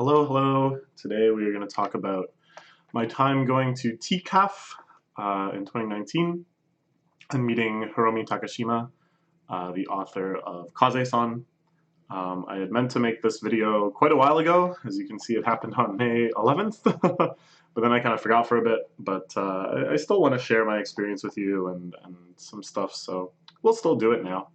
Hello, hello. Today we are going to talk about my time going to TCAF in 2019 and meeting Hiromi Takashima, the author of Kaze-san. I had meant to make this video quite a while ago. As you can see, it happened on May 11th, but then I kind of forgot for a bit. But I still want to share my experience with you and some stuff, so we'll still do it now.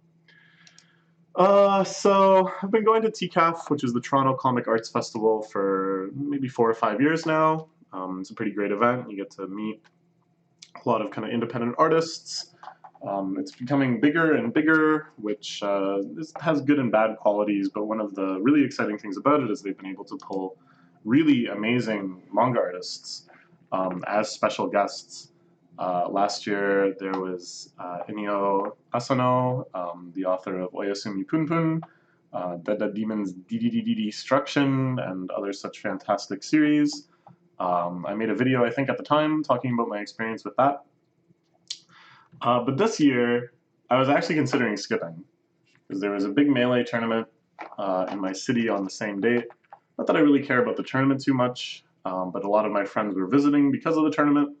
So I've been going to TCAF, which is the Toronto Comic Arts Festival, for maybe 4 or 5 years now. It's a pretty great event. You get to meet a lot of kind of independent artists. It's becoming bigger and bigger, which has good and bad qualities, but one of the really exciting things about it is they've been able to pull really amazing manga artists as special guests. Last year there was Inio Asano, the author of Oyasumi Punpun, Dead Demon's Destruction, and other such fantastic series. I made a video, I think, at the time talking about my experience with that. But this year, I was actually considering skipping, because there was a big Melee tournament in my city on the same date. Not that I really care about the tournament too much, but a lot of my friends were visiting because of the tournament.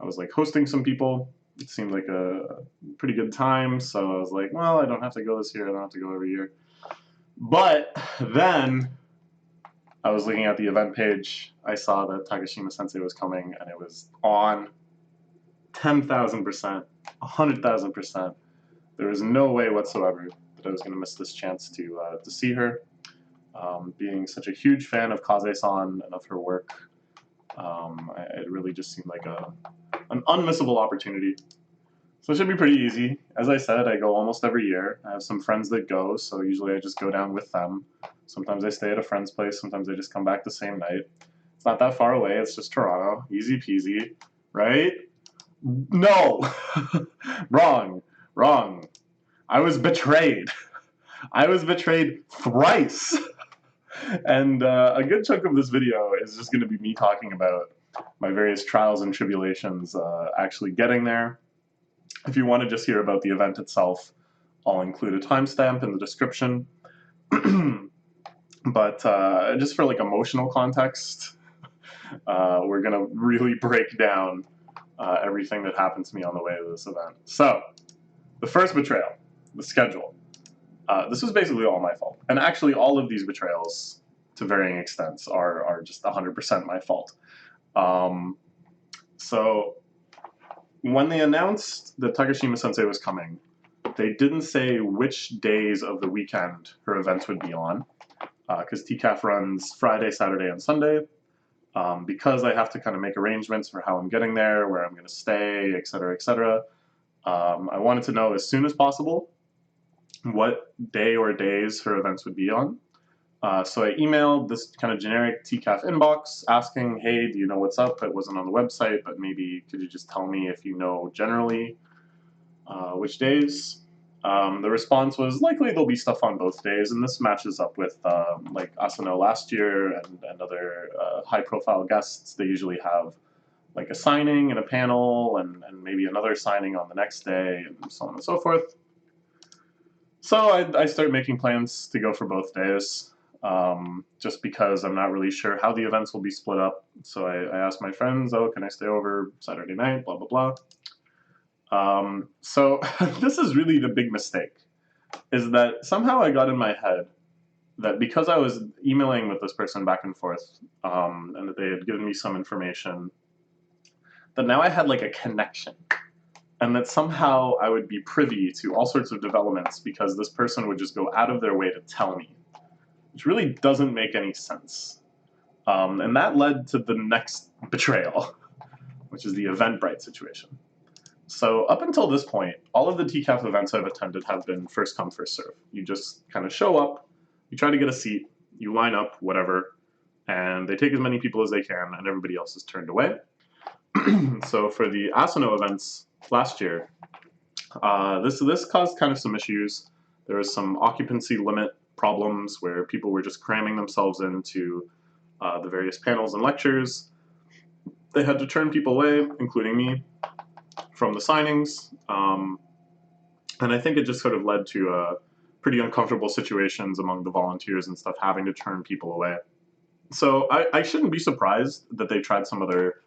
I was like hosting some people. It seemed like a pretty good time, so I was like, well, I don't have to go this year, I don't have to go every year. But then I was looking at the event page, I saw that Takashima Sensei was coming, and it was on 10,000%, 100,000%. There was no way whatsoever that I was going to miss this chance to see her. Being such a huge fan of Kaze-san and of her work, it really just seemed like an unmissable opportunity. So it should be pretty easy. As I said, I go almost every year. I have some friends that go, so usually I just go down with them. Sometimes I stay at a friend's place, sometimes I just come back the same night. It's not that far away, it's just Toronto. Easy peasy, right? No! Wrong. I was betrayed. I was betrayed thrice! And a good chunk of this video is just going to be me talking about my various trials and tribulations actually getting there. If you want to just hear about the event itself, I'll include a timestamp in the description. But just for like emotional context, we're going to really break down everything that happened to me on the way to this event. So, the first betrayal, the schedule. This was basically all my fault. And actually all of these betrayals, to varying extents, are just 100% my fault. So when they announced that Takashima Sensei was coming, they didn't say which days of the weekend her events would be on, because TCAF runs Friday, Saturday, and Sunday. Because I have to kind of make arrangements for how I'm getting there, where I'm going to stay, etc., etc. I wanted to know as soon as possible what day or days her events would be on. So I emailed this kind of generic TCAF inbox asking, hey, do you know what's up? It wasn't on the website, but maybe could you just tell me if you know generally which days? The response was likely there'll be stuff on both days, and this matches up with like Asano last year and other high-profile guests. They usually have like a signing and a panel and maybe another signing on the next day and so on and so forth. So I started making plans to go for both days, just because I'm not really sure how the events will be split up. So I asked my friends, oh, can I stay over Saturday night, blah, blah, blah. So this is really the big mistake, is that somehow I got in my head that because I was emailing with this person back and forth, and that they had given me some information, that now I had like a connection. And that somehow I would be privy to all sorts of developments because this person would just go out of their way to tell me, which really doesn't make any sense. And that led to the next betrayal, which is the Eventbrite situation. So up until this point, all of the TCAF events I've attended have been first come, first serve. You just kind of show up, you try to get a seat, you line up, whatever, and they take as many people as they can, and everybody else is turned away. So for the Asano events last year, this caused kind of some issues. There was some occupancy limit problems where people were just cramming themselves into the various panels and lectures. They had to turn people away, including me, from the signings. And I think it just sort of led to pretty uncomfortable situations among the volunteers and stuff, having to turn people away. So I shouldn't be surprised that they tried some other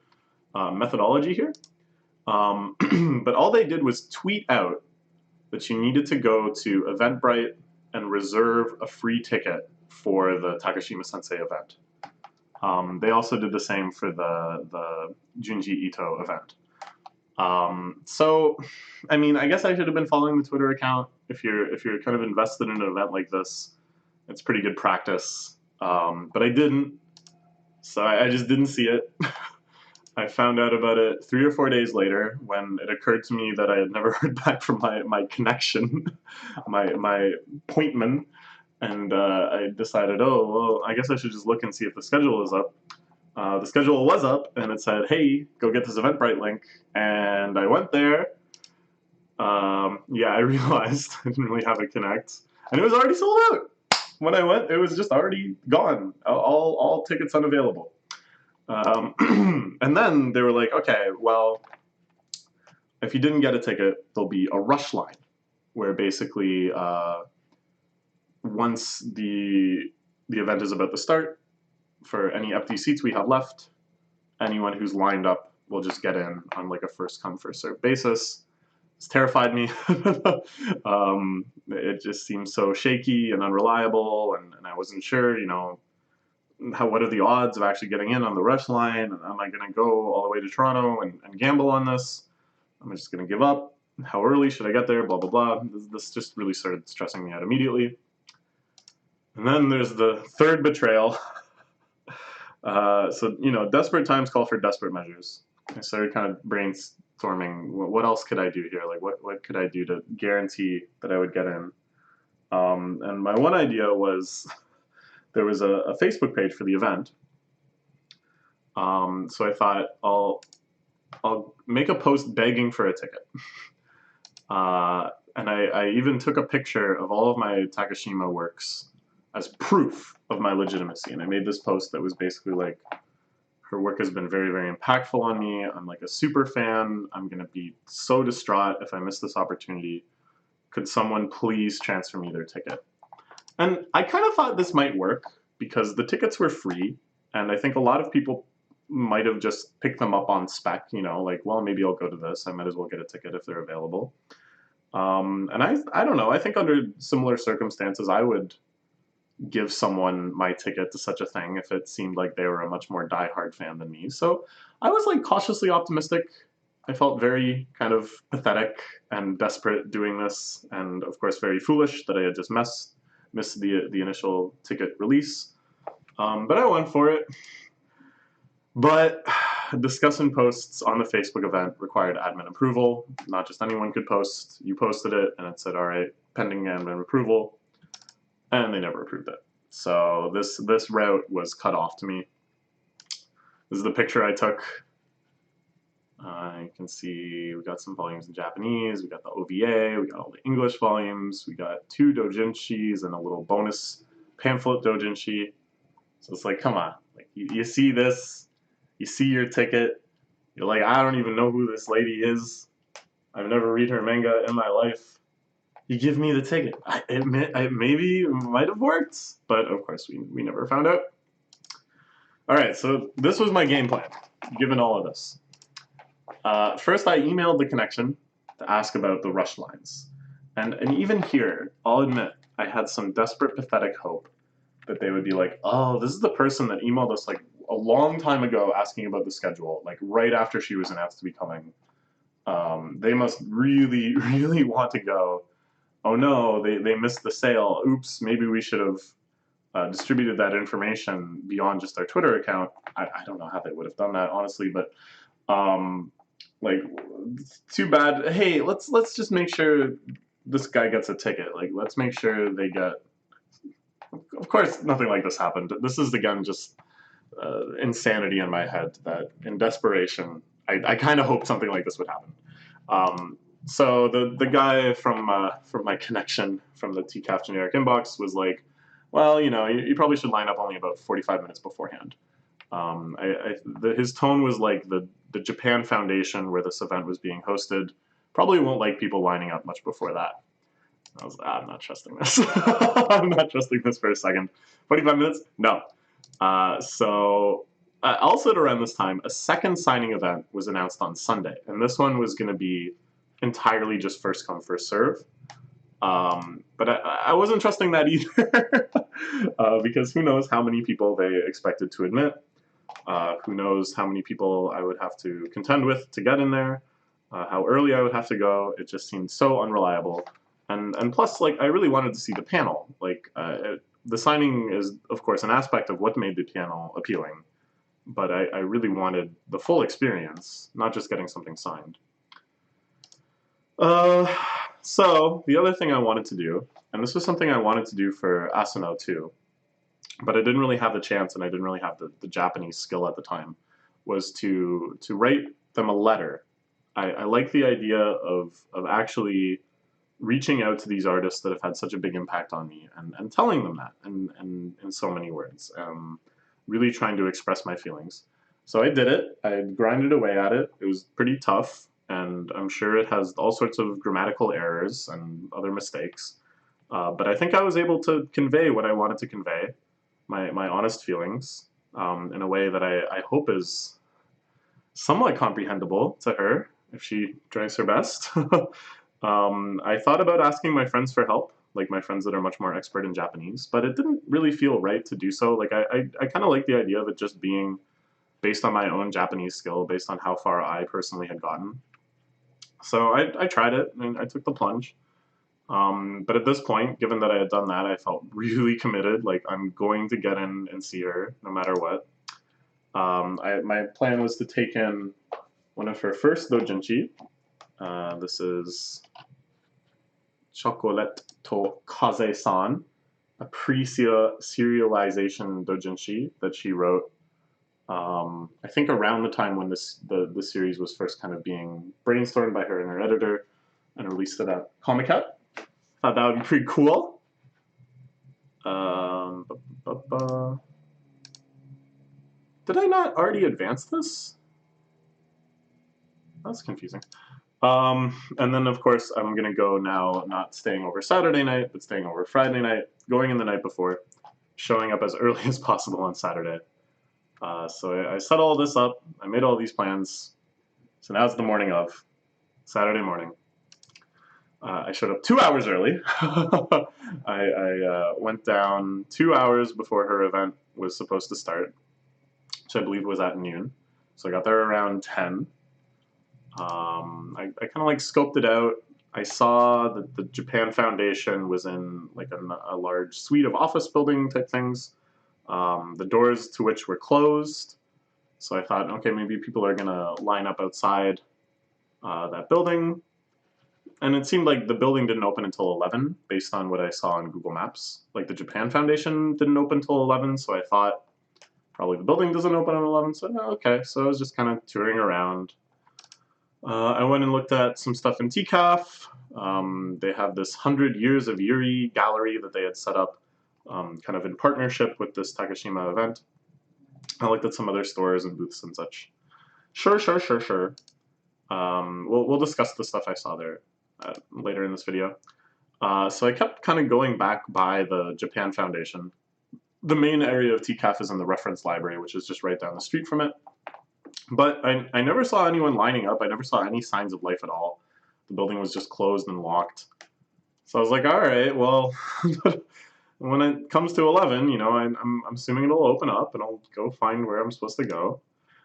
methodology here. But all they did was tweet out that you needed to go to Eventbrite and reserve a free ticket for the Takashima Sensei event. They also did the same for the Junji Ito event. So, I mean, I guess I should have been following the Twitter account. If you're kind of invested in an event like this, it's pretty good practice. But I didn't, so I just didn't see it. I found out about it 3 or 4 days later when it occurred to me that I had never heard back from my connection, my appointment, and I decided, oh, well, I guess I should just look and see if the schedule is up. The schedule was up, and it said, hey, go get this Eventbrite link, and I went there. Yeah, I realized I didn't really have it connect, and it was already sold out. When I went, it was just already gone. All tickets unavailable. And then they were like, okay, well, if you didn't get a ticket, there'll be a rush line, where basically once the event is about to start, for any empty seats we have left, anyone who's lined up will just get in on like a first come first served basis. It's terrified me. It just seems so shaky and unreliable, and I wasn't sure, what are the odds of actually getting in on the rush line? And am I going to go all the way to Toronto and gamble on this? Am I just going to give up? How early should I get there? Blah, blah, blah. This just really started stressing me out immediately. And then there's the third betrayal. So, desperate times call for desperate measures. I started kind of brainstorming, what else could I do here? Like, what could I do to guarantee that I would get in? And my one idea was there was a Facebook page for the event. So I thought I'll make a post begging for a ticket. And I even took a picture of all of my Takashima works as proof of my legitimacy. And I made this post that was basically like, her work has been very, very impactful on me. I'm like a super fan. I'm going to be so distraught if I miss this opportunity. Could someone please transfer me their ticket? And I kind of thought this might work because the tickets were free. And I think a lot of people might have just picked them up on spec, like, well, maybe I'll go to this. I might as well get a ticket if they're available. And I don't know. I think under similar circumstances, I would give someone my ticket to such a thing if it seemed like they were a much more diehard fan than me. So I was like cautiously optimistic. I felt very kind of pathetic and desperate doing this, and of course very foolish that I had just missed the initial ticket release. But I went for it. But discussion posts on the Facebook event required admin approval. Not just anyone could post. You posted it, and it said, all right, pending admin approval. And they never approved it. So this route was cut off to me. This is the picture I took. You can see we got some volumes in Japanese, we got the OVA, we got all the English volumes, we got 2 doujinshis and a little bonus pamphlet doujinshi. So it's like, come on, like you see this, you see your ticket, you're like, I don't even know who this lady is. I've never read her manga in my life. You give me the ticket. Maybe it might have worked, but of course we never found out. All right, so this was my game plan, given all of this. First, I emailed the connection to ask about the rush lines. And even here, I'll admit, I had some desperate, pathetic hope that they would be like, oh, this is the person that emailed us like a long time ago asking about the schedule, like right after she was announced to be coming. They must really, really want to go. Oh no, they missed the sale. Oops, maybe we should have distributed that information beyond just our Twitter account. I don't know how they would have done that, honestly, but like, too bad. Hey, let's just make sure this guy gets a ticket. Like, let's make sure they get. Of course, nothing like this happened. This is again just insanity in my head. That in desperation, I kind of hoped something like this would happen. So the guy from my connection from the TCAF generic inbox was like, well, you probably should line up only about 45 minutes beforehand. His tone was like the Japan Foundation where this event was being hosted probably won't like people lining up much before that. I was like, I'm not trusting this. I'm not trusting this for a second. 45 minutes? No. Also at around this time, a second signing event was announced on Sunday, and this one was going to be entirely just first come, first serve. But I wasn't trusting that either, because who knows how many people they expected to admit. Who knows how many people I would have to contend with to get in there, how early I would have to go. It just seemed so unreliable. And plus, like, I really wanted to see the panel. Like, the signing is, of course, an aspect of what made the panel appealing, but I really wanted the full experience, not just getting something signed. So the other thing I wanted to do, and this was something I wanted to do for Asano too, but I didn't really have the chance and I didn't really have the Japanese skill at the time, was to write them a letter. I like the idea of actually reaching out to these artists that have had such a big impact on me and telling them that and in so many words, really trying to express my feelings. So I did it. I grinded away at it. It was pretty tough, and I'm sure it has all sorts of grammatical errors and other mistakes. But I think I was able to convey what I wanted to convey, my honest feelings, in a way that I hope is somewhat comprehensible to her if she tries her best. I thought about asking my friends for help, like my friends that are much more expert in Japanese, but it didn't really feel right to do so. Like I kind of like the idea of it just being based on my own Japanese skill, based on how far I personally had gotten. So I tried it and I took the plunge. But at this point, given that I had done that, I felt really committed. Like, I'm going to get in and see her no matter what. My plan was to take in one of her first doujinshi. This is Chocolate to Kaze-san, a pre-serialization doujinshi that she wrote. I think around the time when the series was first kind of being brainstormed by her and her editor, and released it at Comic-Con. Thought that would be pretty cool. Did I not already advance this? That's confusing. And then, of course, I'm going to go now, not staying over Saturday night, but staying over Friday night, going in the night before, showing up as early as possible on Saturday. So I set all this up. I made all these plans. So now it's the morning of, Saturday morning. I showed up 2 hours early. I went down 2 hours before her event was supposed to start, which I believe was at noon. So I got there around 10. I kind of like scoped it out. I saw that the Japan Foundation was in like a large suite of office building type things, the doors to which were closed. So I thought, okay, maybe people are gonna line up outside that building. And it seemed like the building didn't open until 11, based on what I saw on Google Maps. Like, the Japan Foundation didn't open until 11, so I thought probably the building doesn't open at 11. So okay, so I was just kind of touring around. I went and looked at some stuff in TCAF. They have this 100 Years of Yuri gallery that they had set up kind of in partnership with this Takashima event. I looked at some other stores and booths and such. Sure. We'll discuss the stuff I saw there later in this video. So I kept kind of going back by the Japan Foundation. The main area of TCAF is in the reference library, which is just right down the street from it. But I never saw anyone lining up. I never saw any signs of life at all. The building was just closed and locked. So I was like, all right, well, when it comes to 11, you know, I'm assuming it'll open up and I'll go find where I'm supposed to go.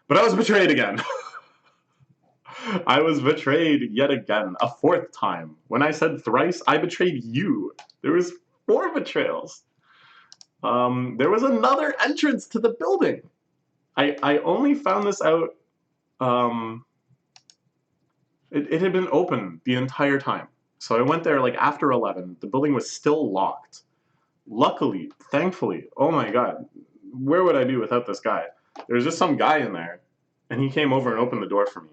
But I was betrayed again. I was betrayed yet again, a fourth time. When I said thrice, I betrayed you. There was 4 betrayals. There was another entrance to the building. I only found this out. It had been open the entire time. So I went there like after 11. The building was still locked. Luckily, thankfully, oh my god, where would I be without this guy? There was just some guy in there, and he came over and opened the door for me.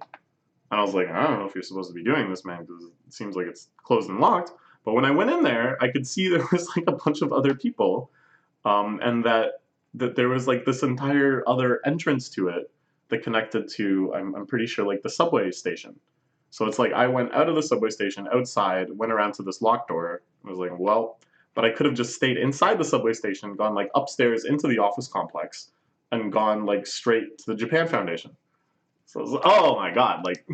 And I was like, I don't know if you're supposed to be doing this, man, because it seems like it's closed and locked. But when I went in there, I could see there was like a bunch of other people, and that there was like this entire other entrance to it that connected to, I'm pretty sure, like the subway station. So it's like I went out of the subway station, outside, went around to this locked door. I was like, well, but I could have just stayed inside the subway station, gone like upstairs into the office complex, and gone like straight to the Japan Foundation. So I was like, oh my god, like,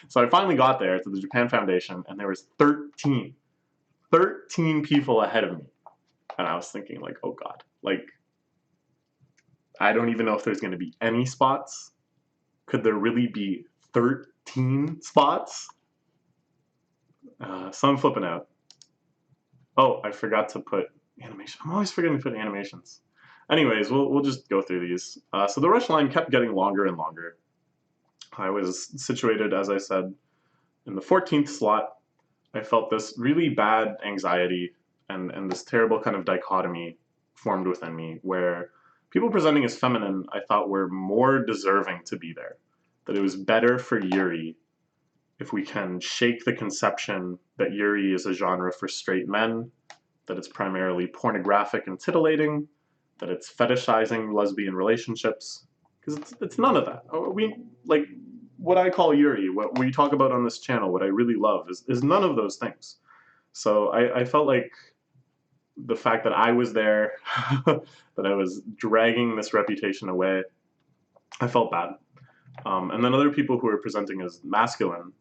so I finally got there to the Japan Foundation, and there was 13 people ahead of me. And I was thinking, like, oh god, like, I don't even know if there's going to be any spots. Could there really be 13 spots? So I'm flipping out. Oh, I forgot to put animation. I'm always forgetting to put animations. Anyways, we'll just go through these. So the rush line kept getting longer and longer. I was situated, as I said, in the 14th slot. I felt this really bad anxiety and this terrible kind of dichotomy formed within me where people presenting as feminine, I thought, were more deserving to be there. That it was better for Yuri if we can shake the conception that Yuri is a genre for straight men, that it's primarily pornographic and titillating, that it's fetishizing lesbian relationships, because it's none of that. We, like, what I call Yuri, what we talk about on this channel, what I really love is none of those things. So I felt like the fact that I was there, that I was dragging this reputation away, I felt bad. And then other people who were presenting as masculine,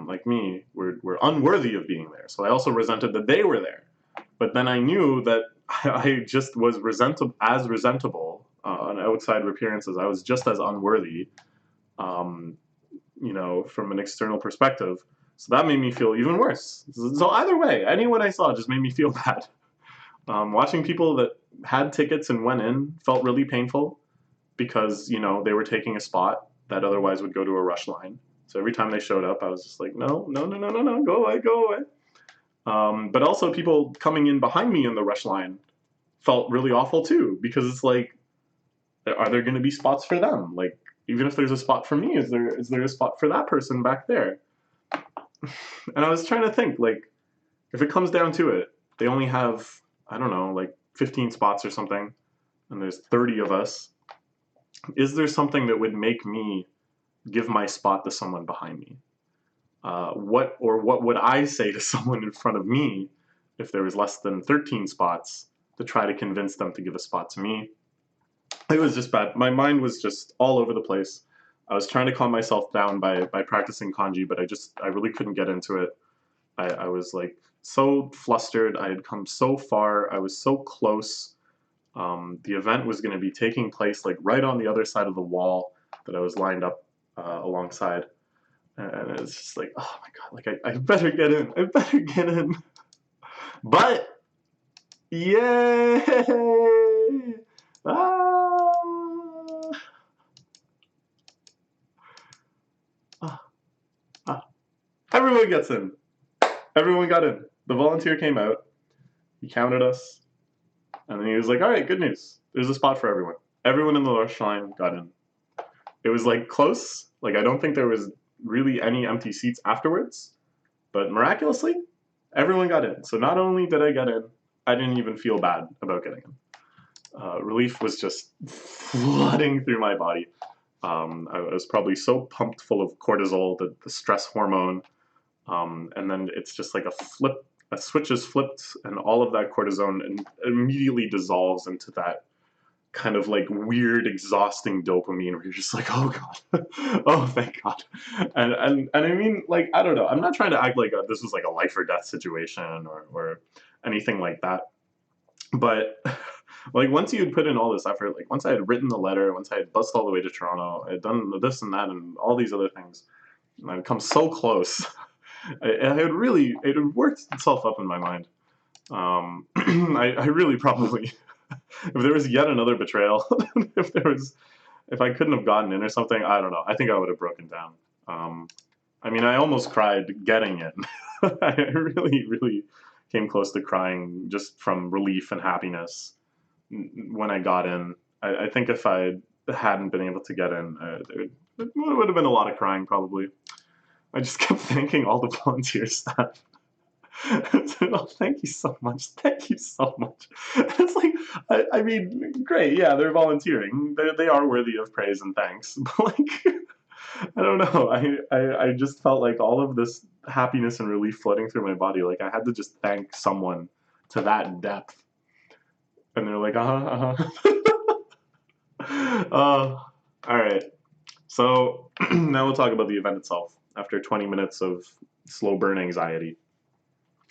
like me, were unworthy of being there. So I also resented that they were there. But then I knew that I just was resentable on outside appearances. I was just as unworthy, you know, from an external perspective. So that made me feel even worse. So either way, anyone I saw just made me feel bad. Watching people that had tickets and went in felt really painful because, you know, they were taking a spot that otherwise would go to a rush line. So every time they showed up, I was just like, no, go away, go away. But also people coming in behind me in the rush line felt really awful too, because it's like, are there going to be spots for them? Like, even if there's a spot for me, is there a spot for that person back there? And I was trying to think, like, if it comes down to it, they only have, I don't know, like 15 spots or something, and there's 30 of us. Is there something that would make me give my spot to someone behind me? What would I say to someone in front of me if there was less than 13 spots to try to convince them to give a spot to me? It was just bad. My mind was just all over the place. I was trying to calm myself down by practicing kanji, but I really couldn't get into it. I was like so flustered. I had come so far. I was so close. The event was going to be taking place like right on the other side of the wall that I was lined up alongside. And it's just like, oh my god, like I better get in. I better get in. But, yay! Ah! Ah! Ah! Everyone gets in. Everyone got in. The volunteer came out. He counted us. And then he was like, all right, good news. There's a spot for everyone. Everyone in the rush line got in. It was like close. Like, I don't think there was really any empty seats afterwards. But miraculously, everyone got in. So not only did I get in, I didn't even feel bad about getting in. Relief was just flooding through my body. I was probably so pumped full of cortisol, the stress hormone. And then it's just like a switch is flipped, and all of that cortisone immediately dissolves into that kind of like weird, exhausting dopamine where you're just like, oh god, oh thank god. And I mean, like, I don't know, I'm not trying to act like this was like a life or death situation or anything like that, but like once you had put in all this effort, like once I had written the letter, once I had bussed all the way to Toronto, I had done this and that and all these other things, and I'd come so close. It had worked itself up in my mind. I really probably, if there was yet another betrayal, if I couldn't have gotten in or something, I don't know. I think I would have broken down. I mean, I almost cried getting in. I really came close to crying just from relief and happiness when I got in. I think if I hadn't been able to get in, it would have been a lot of crying probably. I just kept thanking all the volunteer staff. Oh, thank you so much. Thank you so much. It's like, I mean, great. Yeah, they're volunteering. They are worthy of praise and thanks. But like, I don't know. I just felt like all of this happiness and relief flooding through my body. Like I had to just thank someone to that depth. And they're like, all right. So now we'll talk about the event itself. After 20 minutes of slow burn anxiety,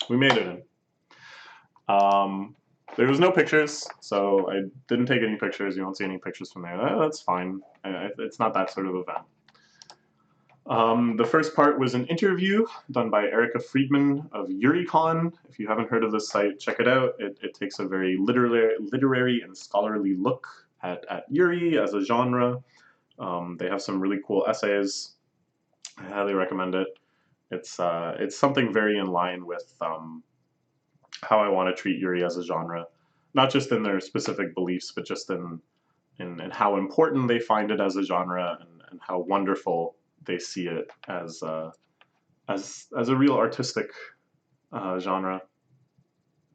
we made it in. There was no pictures, so I didn't take any pictures. You won't see any pictures from there. That's fine. It's not that sort of event. The first part was an interview done by Erica Friedman of YuriCon. If you haven't heard of this site, check it out. It takes a very literary and scholarly look at Yuri as a genre. They have some really cool essays. I highly recommend it. It's something very in line with how I want to treat Yuri as a genre, not just in their specific beliefs, but just in how important they find it as a genre and how wonderful they see it as a real artistic genre.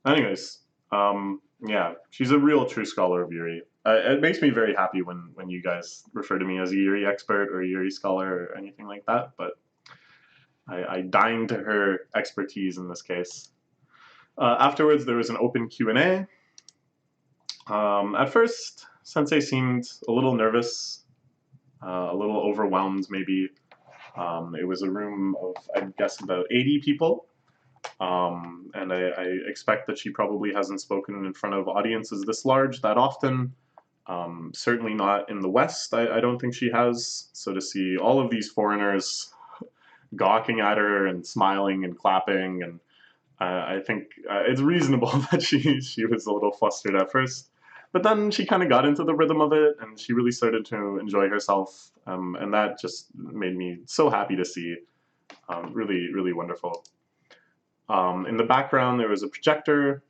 Anyways, yeah, she's a real true scholar of Yuri. It makes me very happy when you guys refer to me as a Yuri expert or a Yuri scholar or anything like that, but I dine to her expertise in this case. Afterwards, there was an open Q&A. At first, Sensei seemed a little nervous, a little overwhelmed maybe. It was a room of, I guess, about 80 people. And I expect that she probably hasn't spoken in front of audiences this large that often. Certainly not in the West, I don't think she has. So to see all of these foreigners gawking at her and smiling and clapping, and I think it's reasonable that she was a little flustered at first. But then she kind of got into the rhythm of it, and she really started to enjoy herself, and that just made me so happy to see. Really, really wonderful. In the background, there was a projector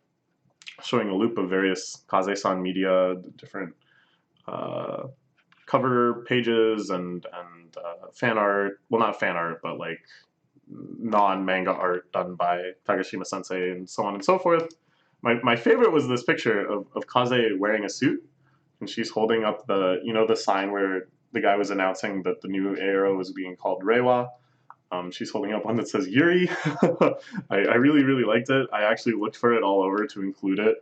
showing a loop of various Kaze-san media, different cover pages and fan art. Well, not fan art, but like non-manga art done by Takashima sensei and so on and so forth. My favorite was this picture of Kaze wearing a suit, and she's holding up the sign where the guy was announcing that the new Aero was being called Reiwa. She's holding up one that says Yuri. I really, really liked it. I actually looked for it all over to include it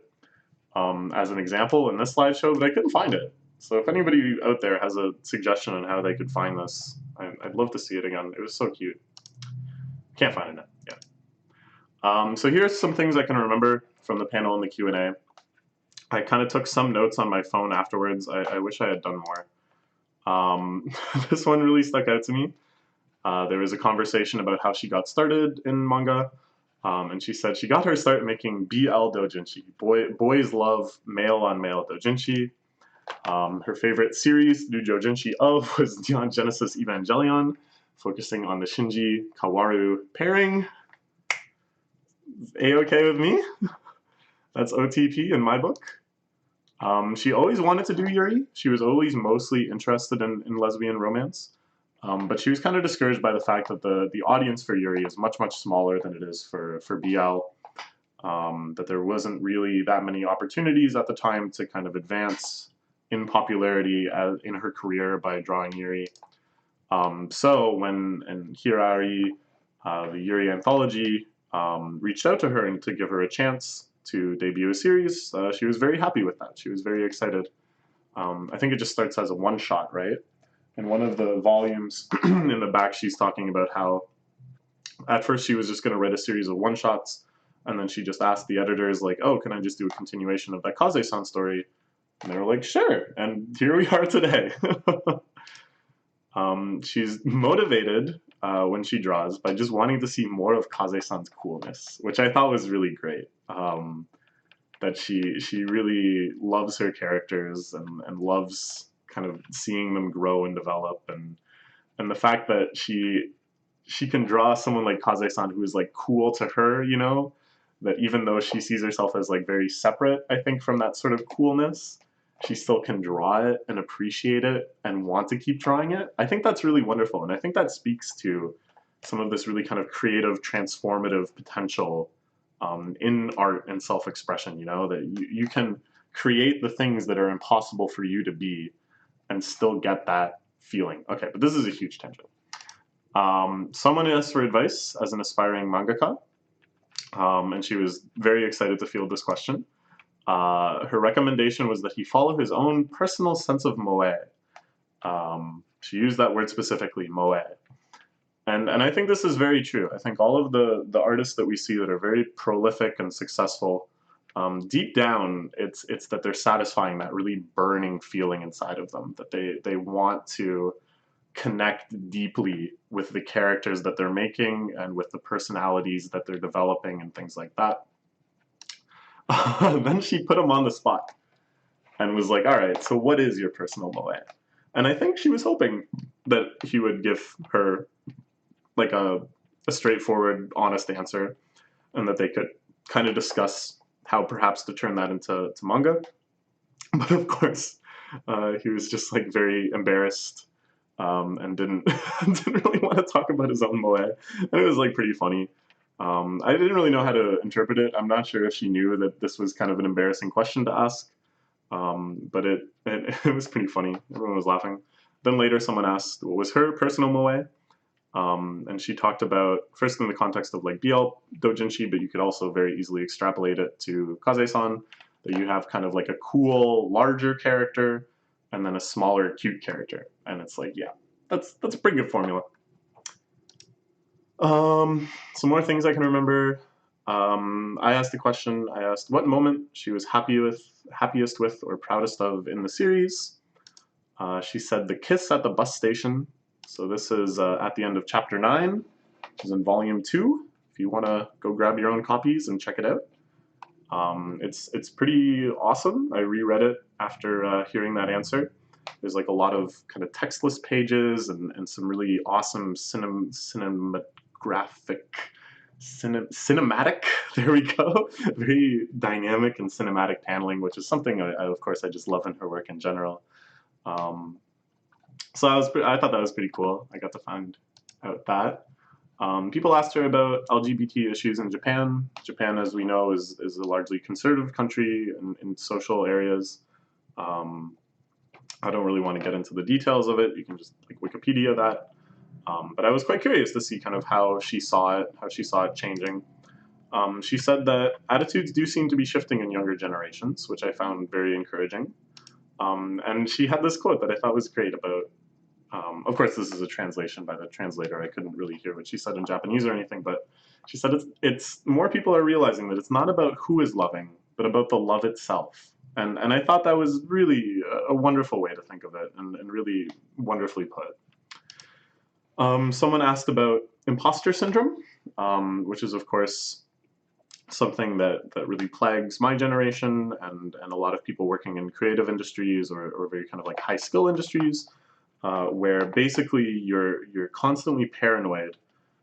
as an example in this slideshow, but I couldn't find it. So if anybody out there has a suggestion on how they could find this, I'd love to see it again. It was so cute. Can't find it now. Yeah. So here's some things I can remember from the panel and the Q&A. I kind of took some notes on my phone afterwards. I wish I had done more. This one really stuck out to me. There was a conversation about how she got started in manga, and she said she got her start making BL doujinshi. Boys love male-on-male doujinshi. Her favorite series, doujinshi of, was Neon Genesis Evangelion, focusing on the Shinji Kaworu pairing. A-okay with me? That's OTP in my book. She always wanted to do Yuri. She was always mostly interested in lesbian romance. But she was kind of discouraged by the fact that the audience for Yuri is much, much smaller than it is for BL. That there wasn't really that many opportunities at the time to kind of advance in popularity in her career by drawing Yuri. So when Hirari, the Yuri anthology, reached out to her and to give her a chance to debut a series, she was very happy with that. She was very excited. I think it just starts as a one-shot, right? In one of the volumes in the back, she's talking about how at first she was just going to write a series of one-shots, and then she just asked the editors, like, oh, can I just do a continuation of that Kaze-san story? And they were like, sure, and here we are today. She's motivated when she draws by just wanting to see more of Kaze-san's coolness, which I thought was really great. That she really loves her characters and loves kind of seeing them grow and develop, and the fact that she can draw someone like Kaze-san who is like cool to her, you know, that even though she sees herself as like very separate, I think, from that sort of coolness, she still can draw it and appreciate it and want to keep drawing it. I think that's really wonderful, and I think that speaks to some of this really kind of creative, transformative potential in art and self-expression, you know, that you can create the things that are impossible for you to be and still get that feeling. Okay, but this is a huge tangent. Someone asked for advice as an aspiring mangaka. and she was very excited to field this question. Her recommendation was that he follow his own personal sense of moe. She used that word specifically, moe. And I think this is very true. I think all of the artists that we see that are very prolific and successful, deep down, it's that they're satisfying that really burning feeling inside of them, that they want to connect deeply with the characters that they're making and with the personalities that they're developing and things like that. Then she put him on the spot and was like, all right, so what is your personal moe? And I think she was hoping that he would give her like a straightforward, honest answer, and that they could kind of discuss how perhaps to turn that into manga. But of course, he was just like very embarrassed, and didn't didn't really want to talk about his own moe, and it was like pretty funny. I didn't really know how to interpret it. I'm not sure if she knew that this was kind of an embarrassing question to ask, but it was pretty funny. Everyone was laughing. Then later, someone asked what was her personal moe, and she talked about, first in the context of like BL doujinshi, but you could also very easily extrapolate it to Kaze-san, that you have kind of like a cool, larger character, and then a smaller, cute character. And it's like, yeah, that's a pretty good formula. Some more things I can remember. I asked the question, I asked what moment she was happiest with or proudest of in the series. She said the kiss at the bus station. So this is at the end of chapter 9, which is in volume 2, if you want to go grab your own copies and check it out. It's pretty awesome. I reread it after hearing that answer. There's like a lot of kind of textless pages and some really awesome cinematic, there we go, very dynamic and cinematic paneling, which is something of course I just love in her work in general. So I thought that was pretty cool. I got to find out that. People asked her about LGBT issues in Japan. Japan, as we know, is a largely conservative country in social areas. I don't really want to get into the details of it. You can just like Wikipedia that. But I was quite curious to see kind of how she saw it changing. She said that attitudes do seem to be shifting in younger generations, which I found very encouraging. And she had this quote that I thought was great about, of course, this is a translation by the translator. I couldn't really hear what she said in Japanese or anything, but she said it's more people are realizing that it's not about who is loving, but about the love itself. And I thought that was really a wonderful way to think of it, and really wonderfully put. Someone asked about imposter syndrome, which is, of course, something that really plagues my generation and a lot of people working in creative industries or very kind of like high skill industries, where basically you're constantly paranoid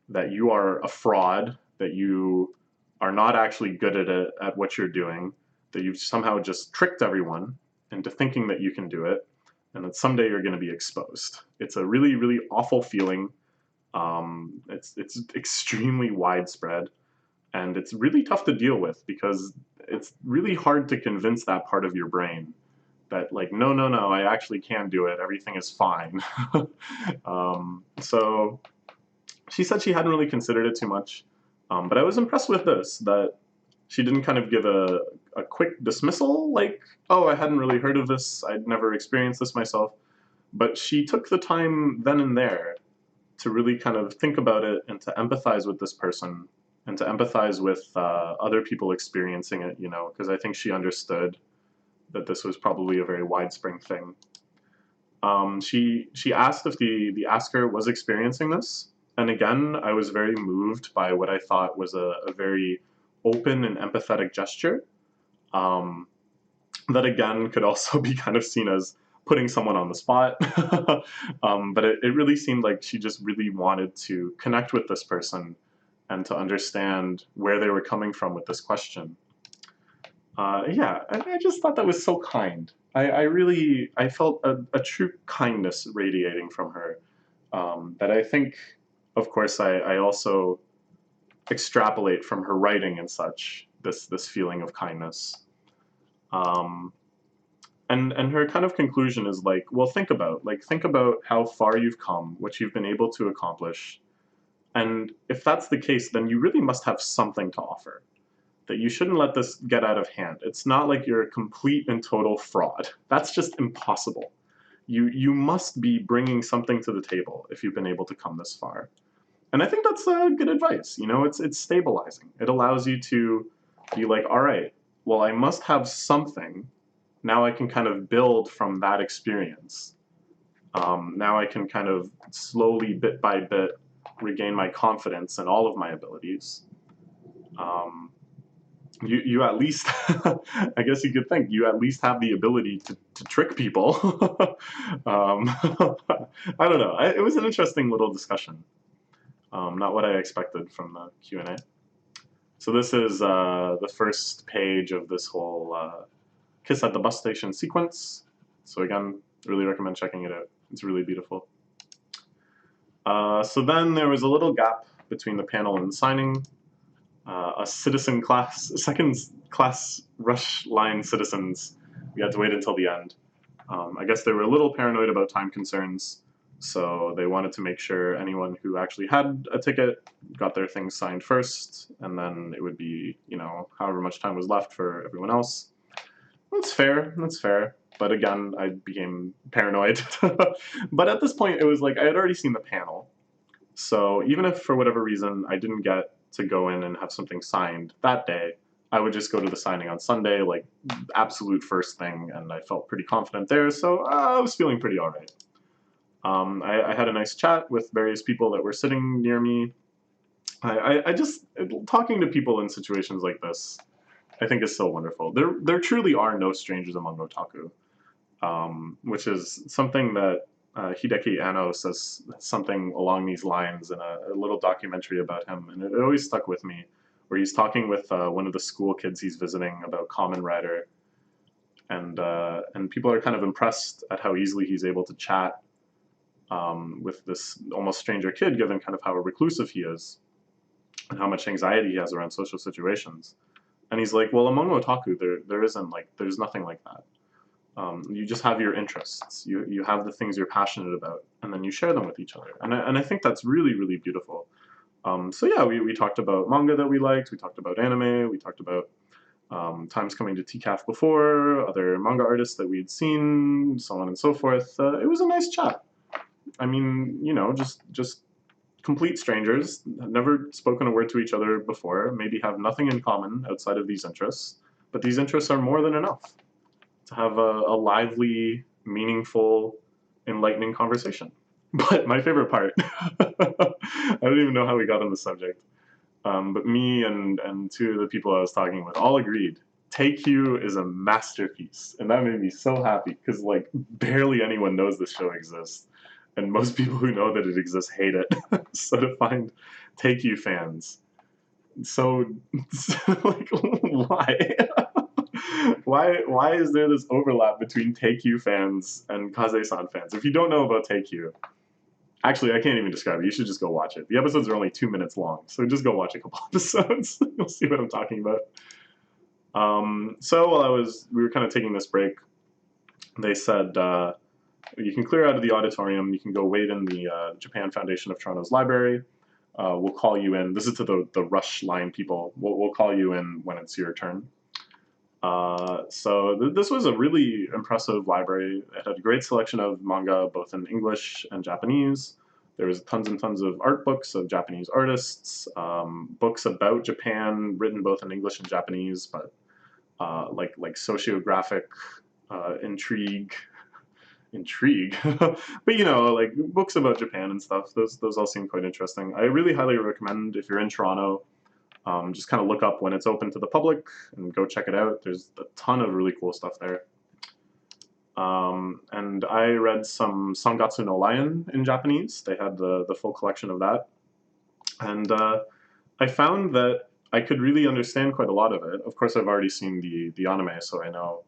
that you are a fraud, that you are not actually good at it, at what you're doing, that you've somehow just tricked everyone into thinking that you can do it, and that someday you're going to be exposed. It's a really, really awful feeling. It's extremely widespread, and it's really tough to deal with because it's really hard to convince that part of your brain that like, no, I actually can do it. Everything is fine. So she said she hadn't really considered it too much, but I was impressed with this, that she didn't kind of give a quick dismissal, like, oh, I hadn't really heard of this, I'd never experienced this myself, but she took the time then and there to really kind of think about it and to empathize with this person and to empathize with other people experiencing it, because I think she understood that this was probably a very widespread thing. She asked if the asker was experiencing this, and again, I was very moved by what I thought was a very open and empathetic gesture. That again could also be kind of seen as putting someone on the spot. But it really seemed like she just really wanted to connect with this person and to understand where they were coming from with this question. Yeah, I just thought that was so kind. I felt a true kindness radiating from her, that I think, of course, I also extrapolate from her writing and such, this feeling of kindness. And her kind of conclusion is like, well, think about how far you've come, what you've been able to accomplish, And if that's the case, then you really must have something to offer. That you shouldn't let this get out of hand. It's not like you're a complete and total fraud. That's just impossible. You must be bringing something to the table if you've been able to come this far. And I think that's good advice. You know, it's stabilizing. It allows you to be like, all right, well, I must have something. Now I can kind of build from that experience. Now I can kind of slowly, bit by bit, regain my confidence in all of my abilities. You at least, I guess you could think, you at least have the ability to trick people. I don't know. It was an interesting little discussion. Not what I expected from the Q&A. So this is the first page of this whole Kiss at the Bus Station sequence. So again, really recommend checking it out. It's really beautiful. So then there was a little gap between the panel and the signing. A citizen class, second class rush line citizens, we had to wait until the end. I guess they were a little paranoid about time concerns, so they wanted to make sure anyone who actually had a ticket got their things signed first, and then it would be, you know, however much time was left for everyone else. That's fair, that's fair. But again, I became paranoid. But at this point, it was like I had already seen the panel. So even if for whatever reason I didn't get to go in and have something signed that day, I would just go to the signing on Sunday, like absolute first thing, and I felt pretty confident there, so I was feeling pretty all right. I had a nice chat with various people that were sitting near me. I just, talking to people in situations like this, I think is so wonderful. There truly are no strangers among otaku, which is something that Hideki Anno says something along these lines in a little documentary about him, and it always stuck with me, where he's talking with one of the school kids he's visiting about Kamen Rider, and people are kind of impressed at how easily he's able to chat with this almost stranger kid, given kind of how reclusive he is and how much anxiety he has around social situations. And he's like, well, among otaku, there's nothing like that. You just have your interests. You have the things you're passionate about, and then you share them with each other. And I think that's really, really beautiful. So yeah, we talked about manga that we liked. We talked about anime. We talked about times coming to TCAF before, other manga artists that we had seen, so on and so forth. It was a nice chat. I mean, you know, just complete strangers, never spoken a word to each other before, maybe have nothing in common outside of these interests, but these interests are more than enough to have a lively, meaningful, enlightening conversation. But my favorite part, I don't even know how we got on the subject, but me and two of the people I was talking with all agreed, Take-Q is a masterpiece. And that made me so happy, because like barely anyone knows this show exists. And most people who know that it exists hate it. So to find Take-Q fans, so like why? Why is there this overlap between Take-Q fans and Kaze-san fans? If you don't know about Take-Q, actually, I can't even describe it. You should just go watch it. The episodes are only 2 minutes long, so just go watch a couple episodes. You'll see what I'm talking about. So while we were kind of taking this break, they said you can clear out of the auditorium. You can go wait in the Japan Foundation of Toronto's library. We'll call you in. This is to the rush line people. We'll call you in when it's your turn. So this was a really impressive library. It had a great selection of manga, both in English and Japanese. There was tons and tons of art books of Japanese artists, books about Japan written both in English and Japanese, but like sociographic intrigue, but you know, like books about Japan and stuff. Those all seem quite interesting. I really highly recommend, if you're in Toronto, just kind of look up when it's open to the public and go check it out. There's a ton of really cool stuff there. And I read some Sangatsu no Lion in Japanese. They had the full collection of that. And I found that I could really understand quite a lot of it. Of course, I've already seen the anime, so I know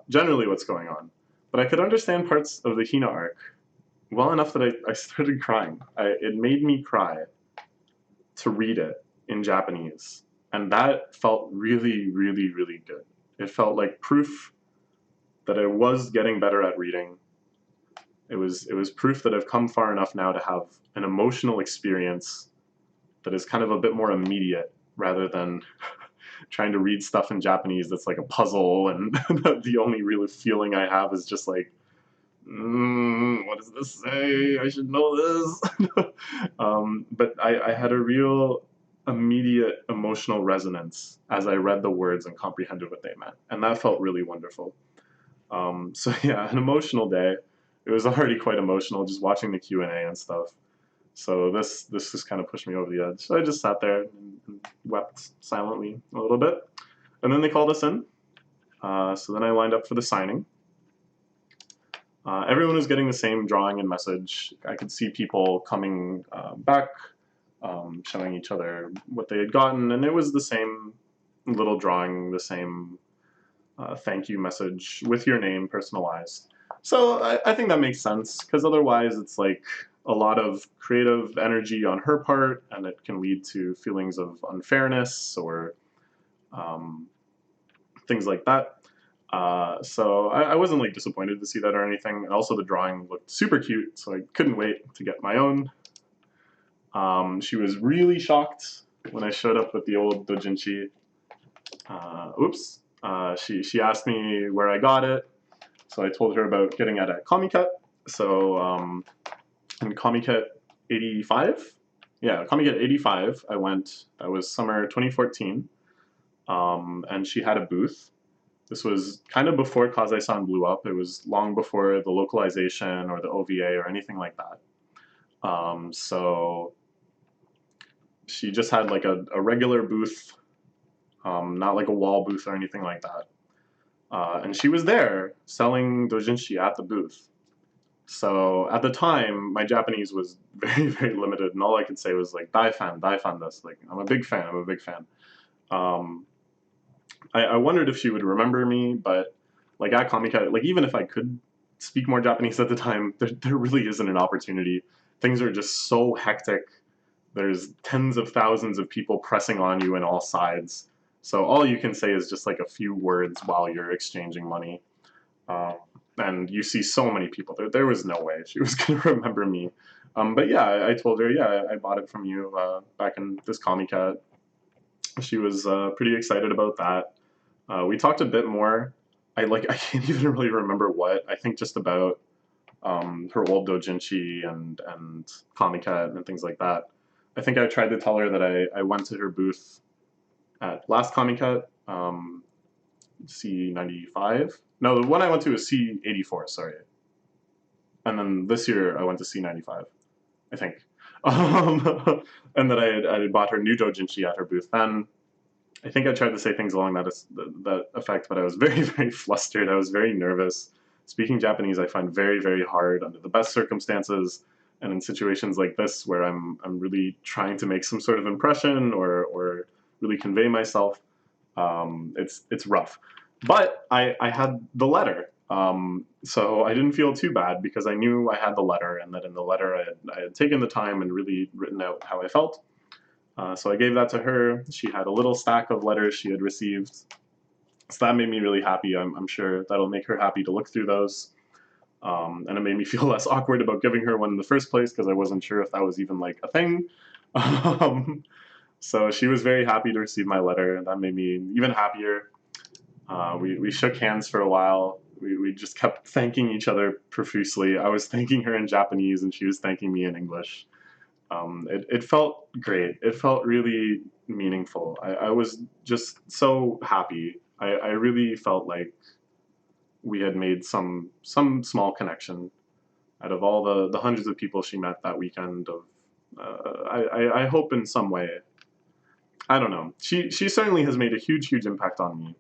generally what's going on. But I could understand parts of the Hina arc well enough that I started crying. It made me cry to read it in Japanese. And that felt really, really, really good. It felt like proof that I was getting better at reading, It was proof that I've come far enough now to have an emotional experience that is kind of a bit more immediate rather than trying to read stuff in Japanese that's like a puzzle, and the only real feeling I have is just like, what does this say? I should know this. But I had a real immediate emotional resonance as I read the words and comprehended what they meant, and that felt really wonderful. So yeah, an emotional day. It was already quite emotional just watching the Q&A and stuff. So this just kind of pushed me over the edge. So I just sat there and wept silently a little bit. And then they called us in. So then I lined up for the signing. Everyone was getting the same drawing and message. I could see people coming back, showing each other what they had gotten, and it was the same little drawing, the same thank you message with your name personalized. So I think that makes sense, because otherwise it's like a lot of creative energy on her part, and it can lead to feelings of unfairness or things like that. So I wasn't like disappointed to see that or anything. And also the drawing looked super cute, so I couldn't wait to get my own. She was really shocked when I showed up with the old dojinshi. She asked me where I got it, so I told her about getting it at Comiket. So in Comiket 85, yeah, Comiket 85, I went. That was summer 2014, and she had a booth. This was kind of before Kazai-san blew up. It was long before the localization or the OVA or anything like that. So she just had like a regular booth, not like a wall booth or anything like that. And she was there selling dojinshi at the booth. So at the time, my Japanese was very, very limited, and all I could say was like, daifan desu. Like, I'm a big fan, I'm a big fan. I wondered if she would remember me, but like at Comiket, like even if I could speak more Japanese at the time, there really isn't an opportunity. Things are just so hectic. There's tens of thousands of people pressing on you in all sides. So all you can say is just like a few words while you're exchanging money. And you see so many people. There was no way she was going to remember me. But yeah, I told her, yeah, I bought it from you back in this Comiket. She was pretty excited about that. We talked a bit more. I can't even really remember what. I think just about her old dojinshi and Comiket and things like that. I think I tried to tell her that I went to her booth at last Comiket, C95. No, the one I went to was C84, sorry. And then this year I went to C95, I think. And that I had bought her new dojinshi at her booth then. I think I tried to say things along that effect, but I was very, very flustered. I was very nervous. Speaking Japanese I find very, very hard under the best circumstances, and in situations like this where I'm really trying to make some sort of impression or really convey myself, it's rough. But I had the letter, so I didn't feel too bad because I knew I had the letter, and that in the letter I had taken the time and really written out how I felt. So I gave that to her. She had a little stack of letters she had received. So that made me really happy. I'm sure that'll make her happy to look through those. And it made me feel less awkward about giving her one in the first place because I wasn't sure if that was even like a thing. So she was very happy to receive my letter, and that made me even happier. We shook hands for a while. We just kept thanking each other profusely. I was thanking her in Japanese, and she was thanking me in English. It felt great. It felt really meaningful. I was just so happy. I really felt like we had made some small connection out of all the hundreds of people she met that weekend. I hope in some way. I don't know. She certainly has made a huge impact on me,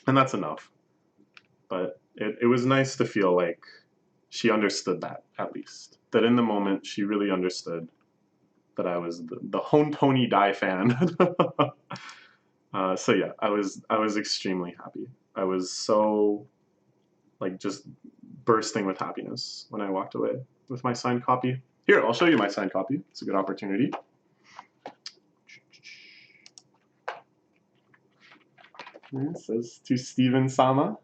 and that's enough. But it was nice to feel like she understood that, at least. That in the moment she really understood that I was the Hontoni Dai fan. So yeah, I was extremely happy. I was so like just bursting with happiness when I walked away with my signed copy. Here, I'll show you my signed copy. It's a good opportunity. It says to Steven Sama,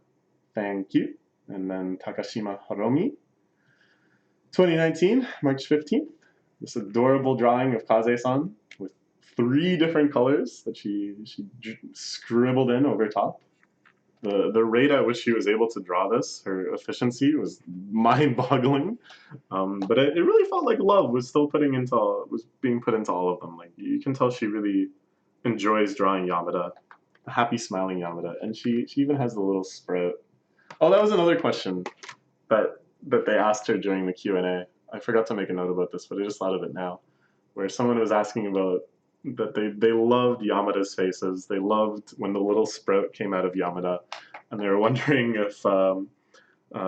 thank you. And then Takashima Hiromi. 2019, March 15th. This adorable drawing of Kaze-san with 3 different colors that she scribbled in over top. The rate at which she was able to draw this, her efficiency was mind-boggling. But it really felt like love was being put into all of them. Like you can tell she really enjoys drawing Yamada, a happy smiling Yamada, and she even has the little sprout. Oh, that was another question that they asked her during the Q&A. I forgot to make a note about this, but I just thought of it now, where someone was asking about that they loved Yamada's faces. They loved when the little sprout came out of Yamada, and they were wondering if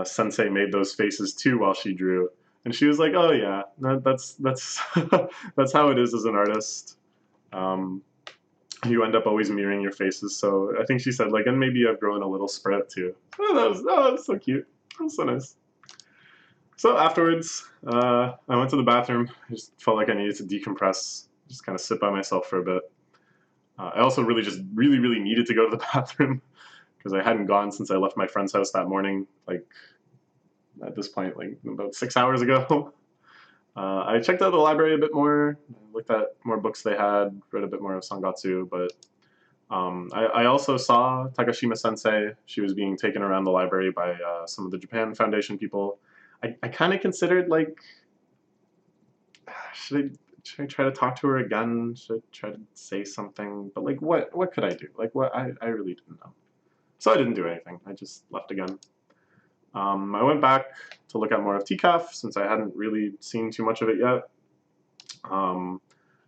Sensei made those faces too while she drew. And she was like, "Oh yeah, that's that's how it is as an artist. You end up always mirroring your faces." So I think she said like, "And maybe I've grown a little sprout too." That was so cute. That was so nice. So afterwards, I went to the bathroom. I just felt like I needed to decompress, just kind of sit by myself for a bit. I also really needed to go to the bathroom because I hadn't gone since I left my friend's house that morning, like at this point, like about 6 hours ago. I checked out the library a bit more, looked at more books they had, read a bit more of Sangatsu, but I also saw Takashima Sensei. She was being taken around the library by some of the Japan Foundation people. I kind of considered like, should I try to talk to her again? Should I try to say something? But like, what could I do? Like, what I really didn't know. So I didn't do anything. I just left again. I went back to look at more of TCAF since I hadn't really seen too much of it yet.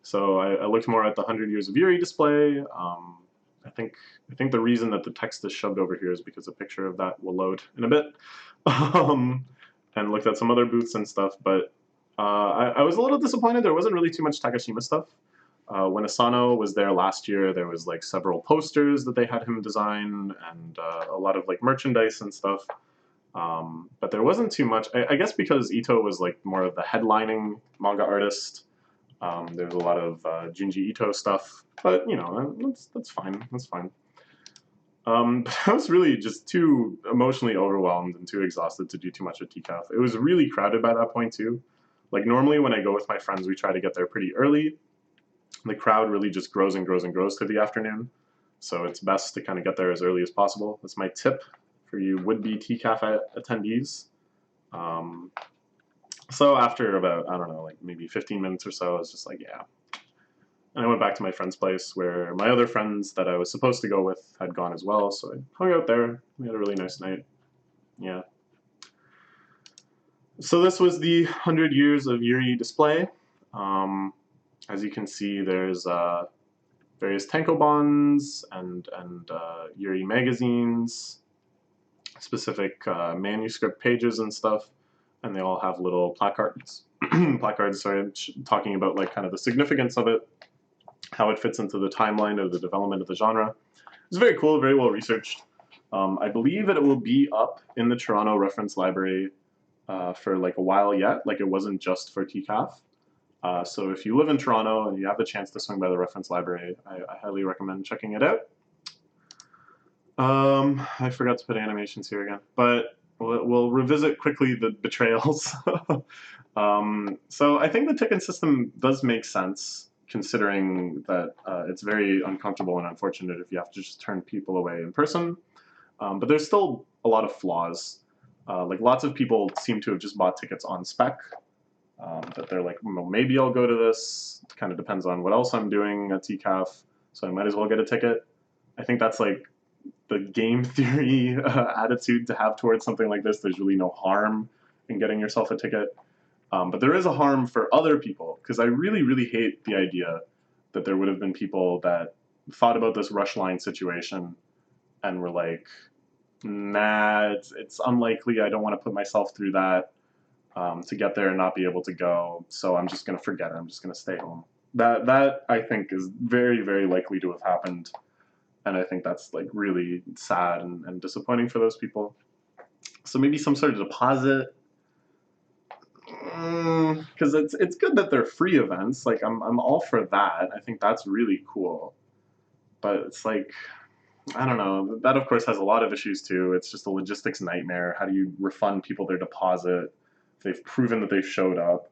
So I looked more at the 100 Years of Yuri display. I think the reason that the text is shoved over here is because a picture of that will load in a bit. And looked at some other booths and stuff, but I was a little disappointed. There wasn't really too much Takashima stuff. When Asano was there last year, there was like several posters that they had him design and a lot of like merchandise and stuff. But there wasn't too much. I guess because Ito was like more of the headlining manga artist. There's a lot of Junji Ito stuff, but you know that's fine. That's fine. But I was really just too emotionally overwhelmed and too exhausted to do too much at TCAF. It was really crowded by that point too. Like normally when I go with my friends, we try to get there pretty early. The crowd really just grows and grows and grows to the afternoon. So it's best to kind of get there as early as possible. That's my tip for you would-be TCAF attendees. So after about, I don't know, like maybe 15 minutes or so, I was just like, yeah. And I went back to my friend's place where my other friends that I was supposed to go with had gone as well. So I hung out there. We had a really nice night. Yeah. So this was the 100 Years of Yuri display. As you can see, there's various tankobons and Yuri magazines, specific manuscript pages and stuff, and they all have little placards. Sorry, talking about like kind of the significance of it, how it fits into the timeline of the development of the genre. It's very cool, very well researched. I believe it will be up in the Toronto Reference Library for like a while yet. Like it wasn't just for TCAF. So if you live in Toronto and you have the chance to swing by the Reference Library, I highly recommend checking it out. I forgot to put animations here again, but we'll revisit quickly the betrayals. So I think the ticket system does make sense, considering that it's very uncomfortable and unfortunate if you have to just turn people away in person. But there's still a lot of flaws. Like lots of people seem to have just bought tickets on spec. That they're like, well, maybe I'll go to this. It kind of depends on what else I'm doing at TCAF, so I might as well get a ticket. I think that's like the game theory attitude to have towards something like this. There's really no harm in getting yourself a ticket. But there is a harm for other people, because I really hate the idea that there would have been people that thought about this rush line situation and were like, nah, it's unlikely. I don't want to put myself through that to get there and not be able to go. So I'm just going to forget it. I'm just going to stay home. That I think is very likely to have happened. And I think that's like really sad and disappointing for those people. So maybe some sort of deposit, because it's good that they're free events. Like I'm all for that. I think that's really cool. But it's like, I don't know. That of course has a lot of issues too. It's just a logistics nightmare. How do you refund people their deposit? They've proven that they've showed up.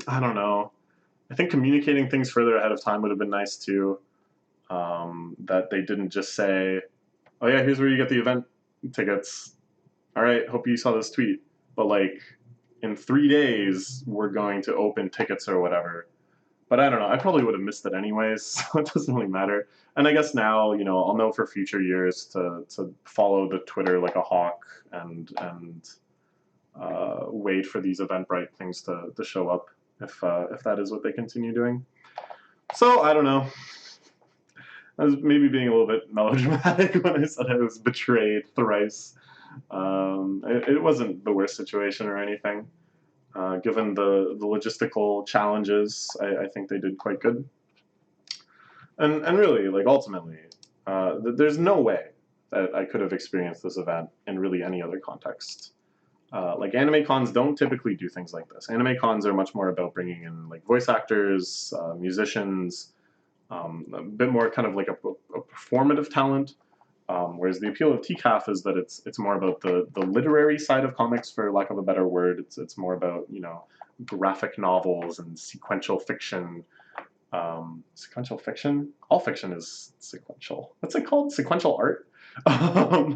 I don't know. I think communicating things further ahead of time would have been nice too. That they didn't just say, "Oh yeah, here's where you get the event tickets. All right, hope you saw this tweet." But like, in 3 days, we're going to open tickets or whatever. But I don't know. I probably would have missed it anyways, so it doesn't really matter. And I guess now, I'll know for future years to follow the Twitter like a hawk and wait for these Eventbrite things to show up if that is what they continue doing. So I don't know. I was maybe being a little bit melodramatic when I said I was betrayed thrice. It wasn't the worst situation or anything. Given the logistical challenges, I think they did quite good. And really, like ultimately, there's no way that I could have experienced this event in really any other context. Like anime cons don't typically do things like this. Anime cons are much more about bringing in like voice actors, musicians, a bit more kind of like a performative talent. Whereas the appeal of TCAF is that it's more about the literary side of comics, for lack of a better word. It's more about graphic novels and sequential fiction. Sequential fiction? All fiction is sequential. What's it called? Sequential art. And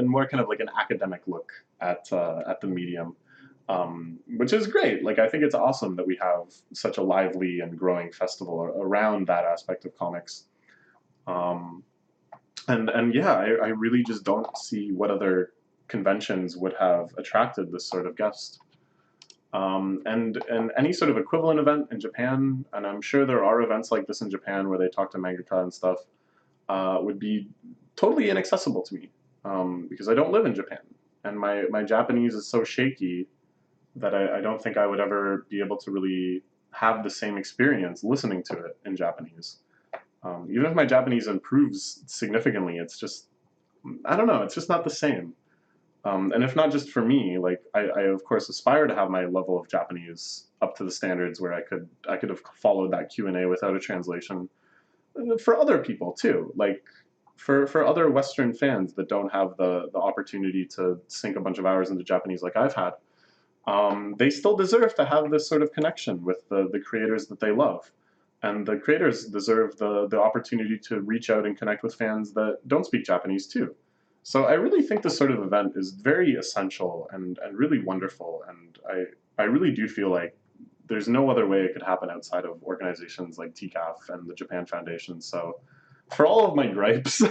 more kind of like an academic look at the medium, which is great. Like I think it's awesome that we have such a lively and growing festival around that aspect of comics. And yeah, I really just don't see what other conventions would have attracted this sort of guest. And any sort of equivalent event in Japan, and I'm sure there are events like this in Japan where they talk to mangaka and stuff, would be totally inaccessible to me, because I don't live in Japan, and my Japanese is so shaky that I don't think I would ever be able to really have the same experience listening to it in Japanese. Even if my Japanese improves significantly, it's just, I don't know, it's just not the same. And if not just for me, like I of course aspire to have my level of Japanese up to the standards where I could have followed that Q&A without a translation. For other people too, like for other Western fans that don't have the opportunity to sink a bunch of hours into Japanese like I've had, they still deserve to have this sort of connection with the creators that they love. And the creators deserve the opportunity to reach out and connect with fans that don't speak Japanese too. So I really think this sort of event is very essential and really wonderful. And I really do feel like there's no other way it could happen outside of organizations like TCAF and the Japan Foundation. So for all of my gripes,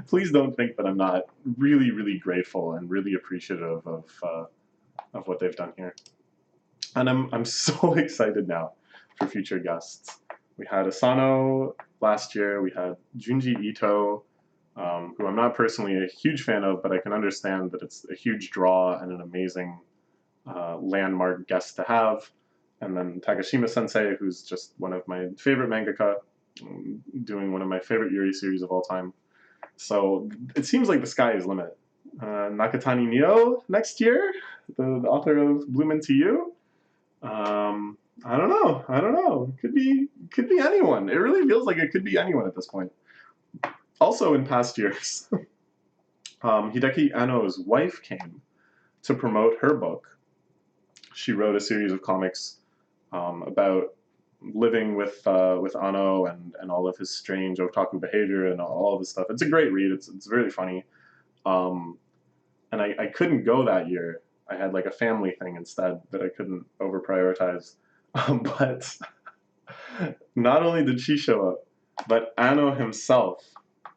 please don't think that I'm not really, really grateful and really appreciative of what they've done here. And I'm so excited now for future guests. We had Asano last year. We had Junji Ito, who I'm not personally a huge fan of, but I can understand that it's a huge draw and an amazing landmark guest to have. And then Takashima Sensei, who's just one of my favorite mangaka, doing one of my favorite Yuri series of all time. So it seems like the sky is limit. Nakatani Neo next year, the author of Bloom Into You. I don't know. Could be anyone. It really feels like it could be anyone at this point. Also, in past years, Hideki Anno's wife came to promote her book. She wrote a series of comics about living with Anno and all of his strange otaku behavior and all of this stuff. It's a great read. It's really funny. And I couldn't go that year. I had like a family thing instead that I couldn't over prioritize. But not only did she show up, but Anno himself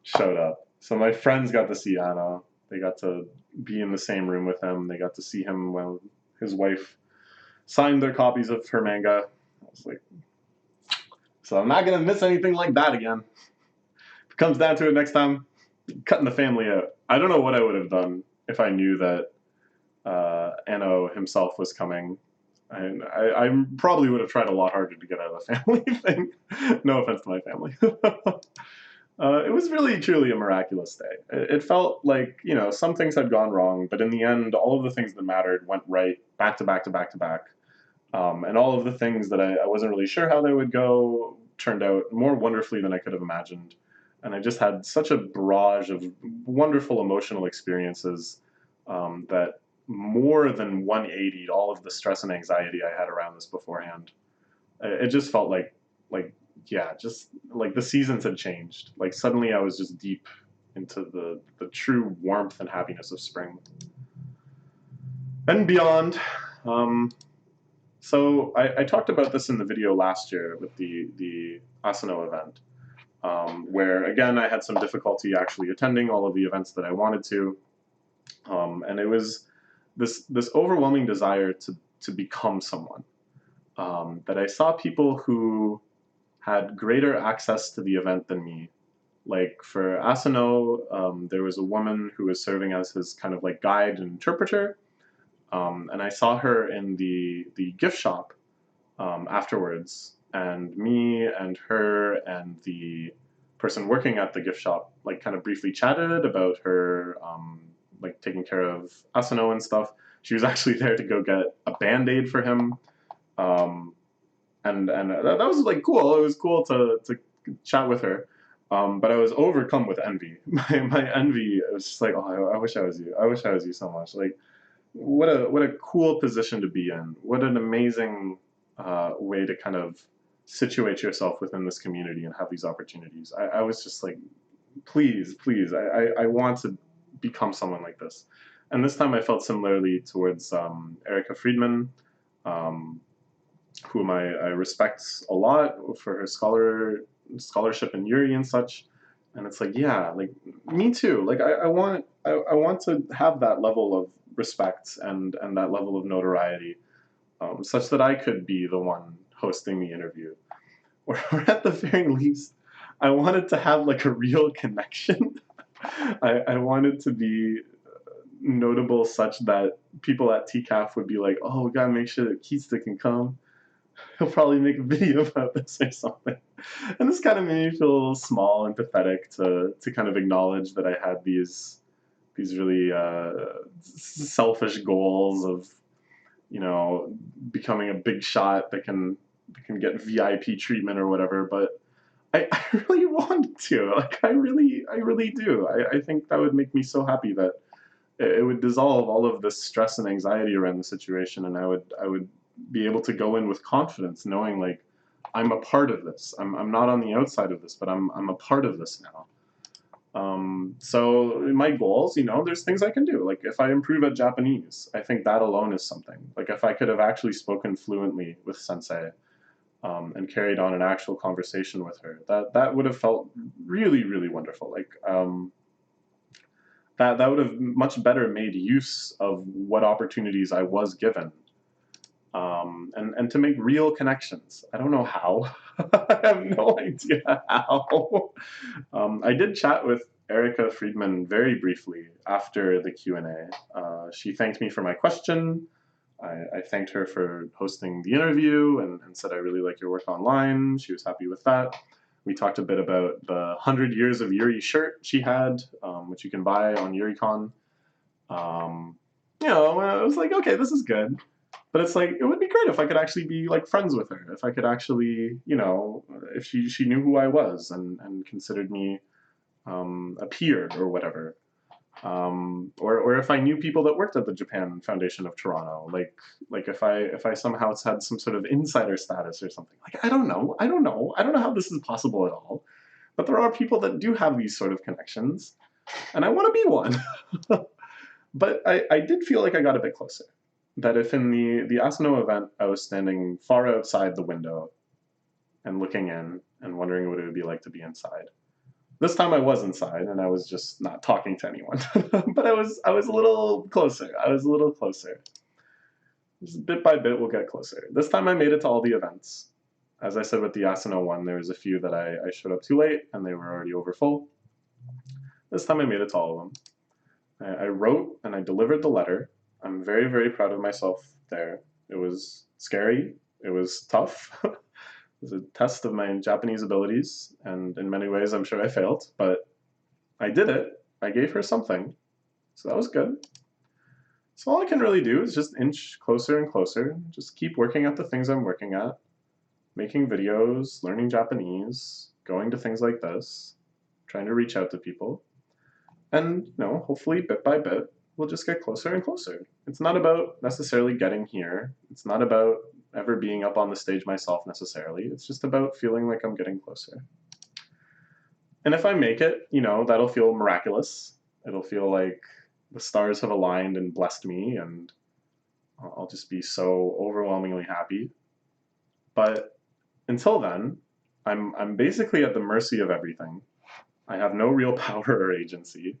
showed up. So my friends got to see Anno. They got to be in the same room with him. They got to see him when his wife signed their copies of her manga. I was like, so I'm not going to miss anything like that again. If it comes down to it next time, cutting the family out. I don't know what I would have done if I knew that Anno himself was coming. And I probably would have tried a lot harder to get out of the family thing. No offense to my family. It was really, truly a miraculous day. It felt like, some things had gone wrong, but in the end, all of the things that mattered went right, back to back to back to back. And all of the things that I wasn't really sure how they would go turned out more wonderfully than I could have imagined. And I just had such a barrage of wonderful emotional experiences that more than 180 all of the stress and anxiety I had around this beforehand. It just felt like yeah, just like the seasons had changed. Like suddenly I was just deep into the true warmth and happiness of spring and beyond. Um, so I talked about this in the video last year with the Asano event, where again I had some difficulty actually attending all of the events that I wanted to, and it was this overwhelming desire to become someone. That I saw people who had greater access to the event than me. Like for Asano, there was a woman who was serving as his kind of like guide and interpreter, and I saw her in the gift shop afterwards, and me and her and the person working at the gift shop like kind of briefly chatted about her like taking care of Asano and stuff. She was actually there to go get a band-aid for him. Um, and that was like cool. It was cool to chat with her. But I was overcome with envy. My envy was just like, oh, I wish I was you. I wish I was you so much. Like, what a cool position to be in. What an amazing way to kind of situate yourself within this community and have these opportunities. I was just like, please, please, I want to become someone like this. And this time I felt similarly towards Erica Friedman, um, whom I respect a lot for her scholarship in Yuri and such. And it's like, yeah, like me too. Like I want to have that level of respect and that level of notoriety, such that I could be the one hosting the interview, or at the very least, I wanted to have like a real connection. I wanted to be notable such that people at TCAF would be like, oh, we gotta make sure that Keatsta can come. He'll probably make a video about this or something. And this kind of made me feel a little small and pathetic to kind of acknowledge that I had these really selfish goals of, you know, becoming a big shot that can get VIP treatment or whatever. But I really wanted to. Like I really do. I think that would make me so happy that it would dissolve all of this stress and anxiety around the situation, and I would be able to go in with confidence, knowing like I'm a part of this. I'm not on the outside of this, but I'm a part of this now. So my goals, you know, there's things I can do. Like if I improve at Japanese, I think that alone is something. Like if I could have actually spoken fluently with Sensei, and carried on an actual conversation with her, that would have felt really wonderful. Like that would have much better made use of what opportunities I was given, and to make real connections. I don't know how. I have no idea how. I did chat with Erica Friedman very briefly after the Q&A. She thanked me for my question. I thanked her for hosting the interview and said, I really like your work online. She was happy with that. We talked a bit about the 100 Years of Yuri shirt she had, which you can buy on YuriCon. You know, I was like, okay, this is good. But it's like, it would be great if I could actually be like friends with her. If I could actually, you know, if she knew who I was and considered me a peer or whatever. Or if I knew people that worked at the Japan Foundation of Toronto, like if I somehow had some sort of insider status or something. Like I don't know how this is possible at all. But there are people that do have these sort of connections, and I want to be one. But I did feel like I got a bit closer. That if in the Asano event I was standing far outside the window and looking in and wondering what it would be like to be inside. This time I was inside and I was just not talking to anyone. But I was a little closer. I was a little closer. Just bit by bit we'll get closer. This time I made it to all the events. As I said with the Asano one, there was a few that I showed up too late and they were already over full. This time I made it to all of them. I wrote and I delivered the letter. I'm very proud of myself there. It was scary. It was tough. It was a test of my Japanese abilities, and in many ways I'm sure I failed, but I did it. I gave her something, so that was good. So all I can really do is just inch closer and closer, just keep working at the things I'm working at, making videos, learning Japanese, going to things like this, trying to reach out to people, and you know, hopefully bit by bit, we'll just get closer and closer. It's not about necessarily getting here. It's not about ever being up on the stage myself necessarily. It's just about feeling like I'm getting closer. And if I make it, that'll feel miraculous. It'll feel like the stars have aligned and blessed me, and I'll just be so overwhelmingly happy. But until then, I'm basically at the mercy of everything. I have no real power or agency.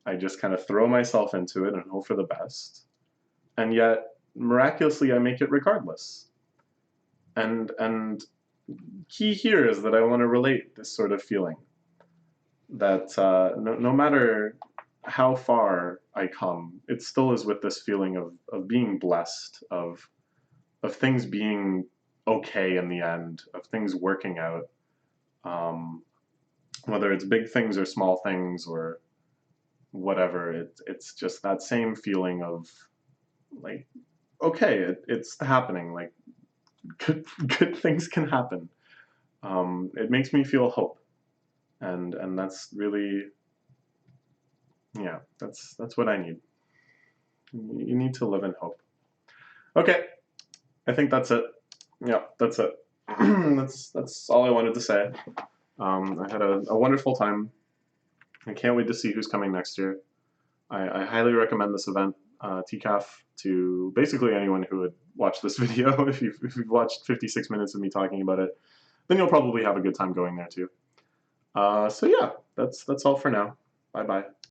I just kind of throw myself into it and hope for the best. And yet, miraculously, I make it regardless. And key here is that I want to relate this sort of feeling that no matter how far I come, it still is with this feeling of being blessed, of things being okay in the end, of things working out, whether it's big things or small things or whatever. It's just that same feeling of like, okay, it's happening. Like good things can happen. It makes me feel hope, and that's really, yeah, that's what I need. You need to live in hope. Okay, I think that's it. Yeah, that's it. that's all I wanted to say. I had a wonderful time. I can't wait to see who's coming next year. I highly recommend this event, TCAF, to basically anyone who would watch this video. If you've watched 56 minutes of me talking about it, then you'll probably have a good time going there too. So yeah, that's all for now. Bye bye.